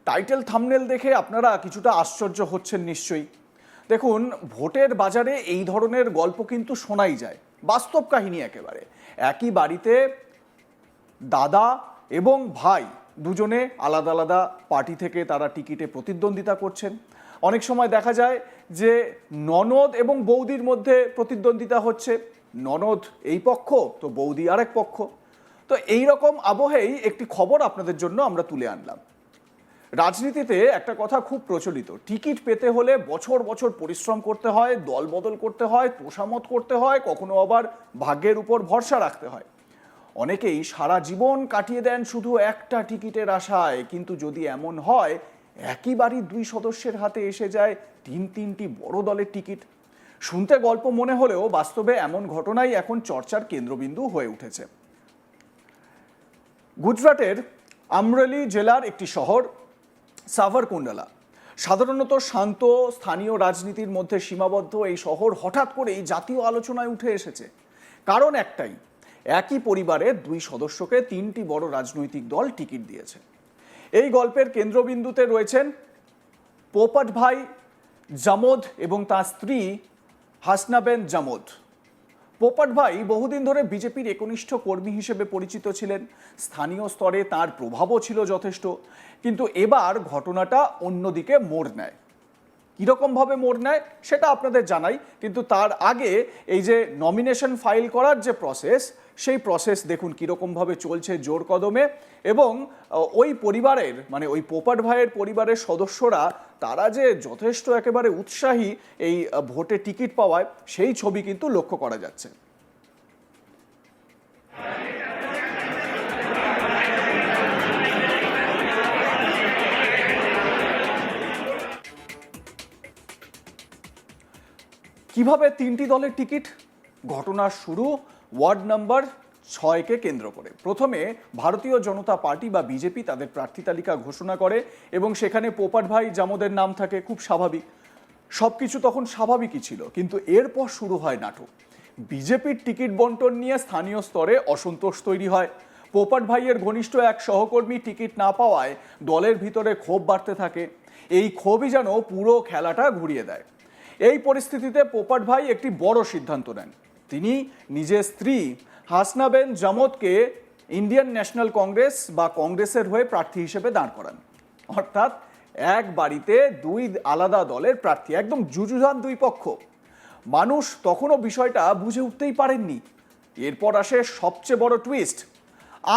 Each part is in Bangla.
টাইটেল থাম্বনেল দেখে আপনারা কিছুটা আশ্চর্য হচ্ছেন নিশ্চয়ই। দেখুন, ভোটের বাজারে এই ধরনের গল্প কিন্তু শোনাই যায়, বাস্তব কাহিনী একেবারে। একই বাড়িতে দাদা এবং ভাই দুজনে আলাদা আলাদা পার্টি থেকে তারা টিকিটে প্রতিদ্বন্দ্বিতা করছেন। অনেক সময় দেখা যায় যে ননদ এবং বৌদির মধ্যে প্রতিদ্বন্দ্বিতা হচ্ছে, ননদ এই পক্ষ তো বৌদি আরেক পক্ষ। তো এই রকম আবহেই একটি খবর আপনাদের জন্য আমরা তুলে আনলাম। রাজনীতিতে একটা কথা খুব প্রচলিত, টিকিট পেতে হলে বছর বছর পরিশ্রম করতে হয়, দল বদল করতে হয়, তোষামত করতে হয়, কখনো আবার ভাগ্যের উপর ভরসা রাখতে হয়। অনেকেই সারা জীবন কাটিয়ে দেন শুধু একটা টিকিটের আশায়, কিন্তু যদি এমন হয় একই বাড়ির দুই সদস্যের হাতে এসে যায় তিনটি বড় দলের টিকিট, শুনতে গল্প মনে হলেও বাস্তবে এমন ঘটনাই এখন চর্চার কেন্দ্রবিন্দু হয়ে উঠেছে। গুজরাটের আমরেলি জেলার একটি শহর সাভারকুন্ডলা, সাধারণত শান্ত স্থানীয় রাজনীতির মধ্যে সীমাবদ্ধ এই শহর হঠাৎ করেই জাতীয় আলোচনায় উঠে এসেছে। কারণ একটাই, একই পরিবারের দুই সদস্যকে তিনটি বড় রাজনৈতিক দল টিকিট দিয়েছে। এই গল্পের কেন্দ্রবিন্দুতে রয়েছেন পোপট ভাই জামোদ এবং তার স্ত্রী হাসনাবেন জামোদ। পোপট ভাই বহুদিন ধরে বিজেপির একনিষ্ঠ কর্মী হিসেবে পরিচিত ছিলেন, স্থানীয় স্তরে তার প্রভাবও ছিল যথেষ্ট। কিন্তু এবার ঘটনাটা অন্যদিকে মোড় নেয়। কীরকমভাবে মোড় নেয় সেটা আপনাদের জানাই, কিন্তু তার আগে এই যে নমিনেশন ফাইল করার যে প্রসেস, সেই প্রসেস দেখুন কীরকমভাবে চলছে জোর কদমে। এবং ওই পরিবারের মানে ওই পোপট ভাইয়ের পরিবারের সদস্যরা তারা যে যথেষ্ট একেবারে উৎসাহী এই ভোটে টিকিট পাওয়ায়, সেই ছবি কিন্তু লক্ষ্য করা যাচ্ছে। কিভাবে তিনটি দলের টিকিট? ঘটনার শুরু ওয়ার্ড নাম্বার 6কে কেন্দ্র করে। প্রথমে ভারতীয় জনতা পার্টি বা বিজেপি তাদের প্রার্থী তালিকা ঘোষণা করে এবং সেখানে পোপট ভাই জামোদের নাম থাকে, খুব স্বাভাবিক। সব কিছু তখন স্বাভাবিকই ছিল, কিন্তু এরপর শুরু হয় নাটক। বিজেপির টিকিট বন্টন নিয়ে স্থানীয় স্তরে অসন্তোষ তৈরি হয়। পোপট ভাইয়ের ঘনিষ্ঠ এক সহকর্মী টিকিট না পাওয়ায় দলের ভিতরে ক্ষোভ বাড়তে থাকে। এই ক্ষোভই যেন পুরো খেলাটা ঘুরিয়ে দেয়। এই পরিস্থিতিতে পোপট ভাই একটি বড় সিদ্ধান্ত নেন। তিনি নিজের স্ত্রী হাসনাবেন জামোদকে ইন্ডিয়ান ন্যাশনাল কংগ্রেস বা কংগ্রেসের হয়ে প্রার্থী হিসেবে দাঁড় করান। অর্থাৎ এক বাড়িতে দুই আলাদা দলের প্রার্থী, একদম যুযুধান দুই পক্ষ। মানুষ তখনও বিষয়টা বুঝে উঠতেই পারেননি। এরপর আসে সবচেয়ে বড় টুইস্ট,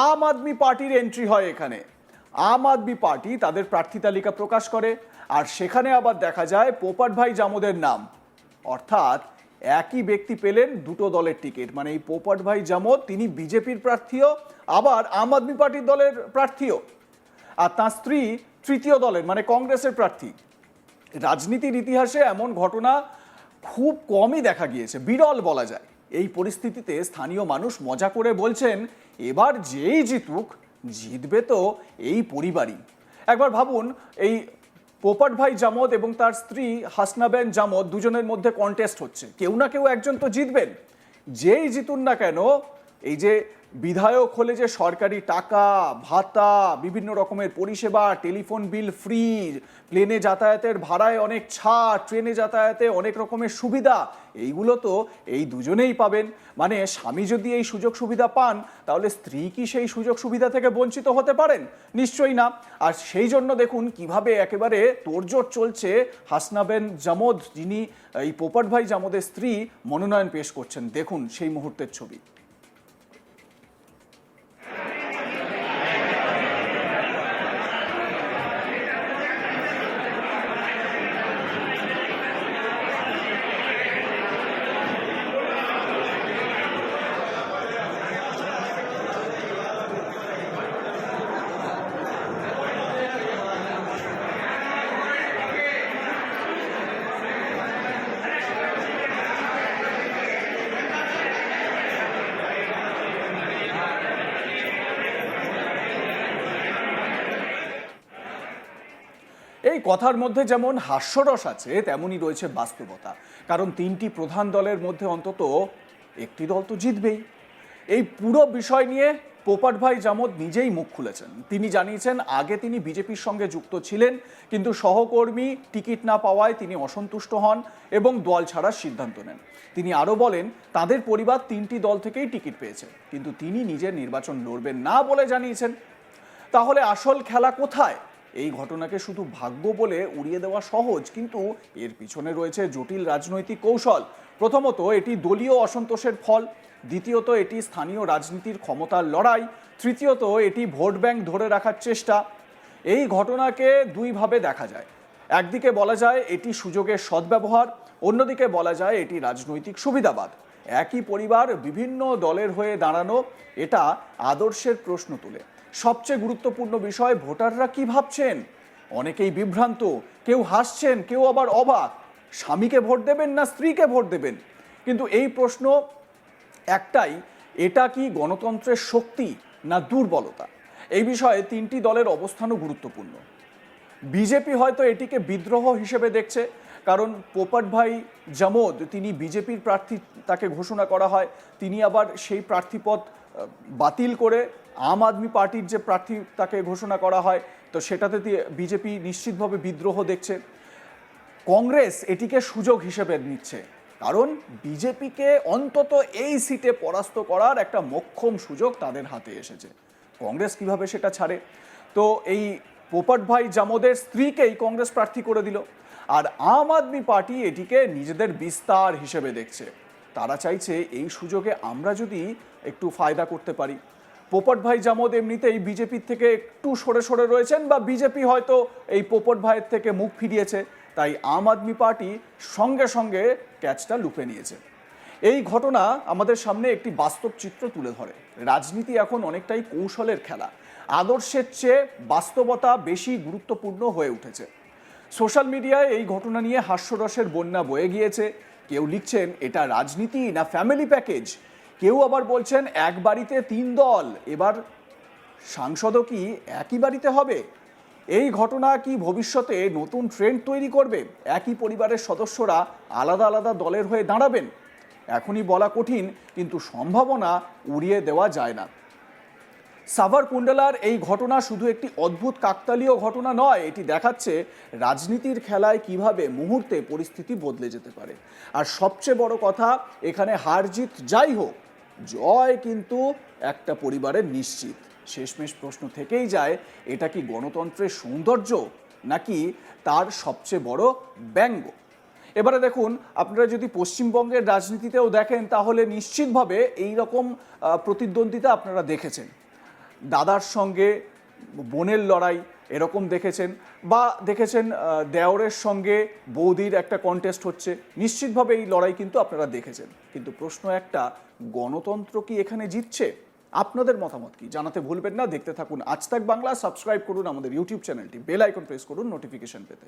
আম আদমি পার্টির এন্ট্রি হয় এখানে। আম আদমি পার্টি তাদের প্রার্থী তালিকা প্রকাশ করে, আর সেখানে আবার দেখা যায় পোপট ভাই জামোদের নাম। অর্থাৎ একই ব্যক্তি পেলেন দুটো দলের টিকিট। মানে এই পোপট ভাই জামোদ তিনি বিজেপির প্রার্থীও, আবার আম আদমি পার্টির দলের প্রার্থীও, আর তার স্ত্রী তৃতীয় দলের মানে কংগ্রেসের প্রার্থী। রাজনীতির ইতিহাসে এমন ঘটনা খুব কমই দেখা গিয়েছে, বিরল বলা যায়। এই পরিস্থিতিতে স্থানীয় মানুষ মজা করে বলছেন, এবার যেই জিতুক, জিতবে তো এই পরিবারই। একবার ভাবুন, এই পোপট ভাই জামোদ এবং তার স্ত্রী হাসনাবেন জামোদ দুজনের মধ্যে কন্টেস্ট হচ্ছে, কেউ না কেউ একজন তো জিতবেন। যেই জিতুন না কেন, এই যে বিধায়ক হলে যে সরকারি টাকা, ভাতা, বিভিন্ন রকমের পরিষেবা, টেলিফোন বিল ফ্রি, প্লেনে যাতায়াতের ভাড়ায় অনেক ছাড়, ট্রেনে যাতায়াতে অনেক রকমের সুবিধা, এইগুলো তো এই দুজনেই পাবেন। মানে স্বামী যদি এই সুযোগ সুবিধা পান, তাহলে স্ত্রী কি সেই সুযোগ সুবিধা থেকে বঞ্চিত হতে পারেন? নিশ্চয়ই না। আর সেই জন্য দেখুন কিভাবে একেবারে তোড়জোড় চলছে। হাসনাবেন জামোদ, যিনি এই পোপট ভাই জামোদের স্ত্রী, মনোনয়ন পেশ করছেন। দেখুন সেই মুহূর্তের ছবি। এই কথার মধ্যে যেমন হাস্যরস আছে, তেমনই রয়েছে বাস্তবতা। কারণ তিনটি প্রধান দলের মধ্যে অন্তত একটি দল তো জিতবেই। এই পুরো বিষয় নিয়ে পোপট ভাই জামদ নিজেই মুখ খুলেছেন। তিনি জানিয়েছেন আগে তিনি বিজেপির সঙ্গে যুক্ত ছিলেন, কিন্তু সহকর্মী টিকিট না পাওয়ায় তিনি অসন্তুষ্ট হন এবং দল ছাড়ার সিদ্ধান্ত নেন। তিনি আরও বলেন তাদের পরিবার 3টি দল থেকেই টিকিট পেয়েছে, কিন্তু তিনি নিজের নির্বাচন লড়বেন না বলে জানিয়েছেন। তাহলে আসল খেলা কোথায়? এই ঘটনাকে শুধু ভাগ্য বলে উড়িয়ে দেওয়া সহজ, কিন্তু এর পিছনে রয়েছে জটিল রাজনৈতিক কৌশল। প্রথমত, এটি দলীয় অসন্তোষের ফল। দ্বিতীয়ত, এটি স্থানীয় রাজনীতির ক্ষমতার লড়াই। তৃতীয়ত, এটি ভোট ব্যাংক ধরে রাখার চেষ্টা। এই ঘটনাকে দুইভাবে দেখা যায়। একদিকে বলা যায় এটি সুযোগের সদ্ব্যবহার, অন্যদিকে বলা যায় এটি রাজনৈতিক সুবিধাবাদ। একই পরিবার বিভিন্ন দলের হয়ে দাঁড়ানো, এটা আদর্শের প্রশ্ন তুলে। সবচেয়ে গুরুত্বপূর্ণ বিষয়, ভোটাররা কি ভাবছেন? অনেকেই বিভ্রান্ত, কেউ হাসছেন, কেউ আবার অবাক। স্বামীকে ভোট দেবেন না স্ত্রীকে ভোট দেবেন? কিন্তু এই প্রশ্ন একটাই, এটা কি গণতন্ত্রের শক্তি না দুর্বলতা? এই বিষয়ে 3টি দলের অবস্থানও গুরুত্বপূর্ণ। বিজেপি হয়তো এটিকে বিদ্রোহ হিসেবে দেখছে, কারণ পোপট ভাই জামদ তিনি বিজেপির প্রার্থী, তাকে ঘোষণা করা হয়, তিনি আবার সেই প্রার্থীপদ বাতিল করে আম আদমি পার্টির যে প্রার্থী তাকে ঘোষণা করা হয়, তো সেটাতে বিজেপি নিশ্চিতভাবে বিদ্রোহ দেখছে। কংগ্রেস এটিকে সুযোগ হিসেবে নিচ্ছে, কারণ বিজেপিকে অন্তত এই সিটে পরাস্ত করার একটা মোক্ষম সুযোগ তাদের হাতে এসেছে। কংগ্রেস কিভাবে সেটা ছাড়ে? তো এই পোপট ভাই জামদের স্ত্রীকেই কংগ্রেস প্রার্থী করে দিল, আর আম আদমি পার্টি এটিকে নিজেদের বিস্তার হিসেবে দেখছে। তারা চাইছে এই সুযোগে আমরা যদি একটু ফায়দা করতে পারি। পোপট ভাই জামদ এমনিতেই বিজেপির থেকে একটু সরে সরে রয়েছেন, বা বিজেপি হয়তো এই পোপট ভাইয়ের থেকে মুখ ফিরিয়েছে, তাই আম আদমি পার্টি সঙ্গে সঙ্গে ক্যাচটা লুপে নিয়েছে। এই ঘটনা আমাদের সামনে একটি বাস্তব চিত্র তুলে ধরে। রাজনীতি এখন অনেকটাই কৌশলের খেলা। আদর্শের চেয়ে বাস্তবতা বেশি গুরুত্বপূর্ণ হয়ে উঠেছে। সোশ্যাল মিডিয়ায় এই ঘটনা নিয়ে হাস্যরসের বন্যা বয়ে গিয়েছে। কেউ লিখছেন এটা রাজনীতি না ফ্যামিলি প্যাকেজ, কেউ আবার বলছেন এক বাড়িতে 3 দল, এবার সাংসদও কি একই বাড়িতে হবে? এই ঘটনা কি ভবিষ্যতে নতুন ট্রেন্ড তৈরি করবে? একই পরিবারের সদস্যরা আলাদা আলাদা দলের হয়ে দাঁড়াবেন? এখনই বলা কঠিন, কিন্তু সম্ভাবনা উড়িয়ে দেওয়া যায় না। সাভার কুণ্ডলার এই ঘটনা শুধু একটি অদ্ভুত কাকতালীয় ঘটনা নয়, এটি দেখাচ্ছে রাজনীতির খেলায় কিভাবে মুহূর্তে পরিস্থিতি বদলে যেতে পারে। আর সবচেয়ে বড় কথা, এখানে হার জিত যাই হোক, জয় কিন্তু একটা পরিবারের নিশ্চিত। শেষমেশ প্রশ্ন থেকেই যায়, এটা কি গণতন্ত্রের সৌন্দর্য নাকি তার সবচেয়ে বড় ব্যঙ্গ? এবারে দেখুন, আপনারা যদি পশ্চিমবঙ্গের রাজনীতিতেও দেখেন, তাহলে নিশ্চিতভাবে এই রকম প্রতিদ্বন্দ্বিতা আপনারা দেখেছেন। দাদার সঙ্গে বোনের লড়াই এরকম দেখেছেন, বা দেখেছেন দেওরের সঙ্গে বৌদির একটা কন্টেস্ট হচ্ছে। নিশ্চিতভাবে এই লড়াই কিন্তু আপনারা দেখেছেন। কিন্তু প্রশ্ন একটা, গণতন্ত্র কি এখানে জিতছে? আপনাদের মতামত কি জানাতে ভুলবেন না। দেখতে থাকুন আজ তাক বাংলা, সাবস্ক্রাইব করুন আমাদের ইউটিউব চ্যানেলটি, বেল আইকন প্রেস করুন নোটিফিকেশন পেতে।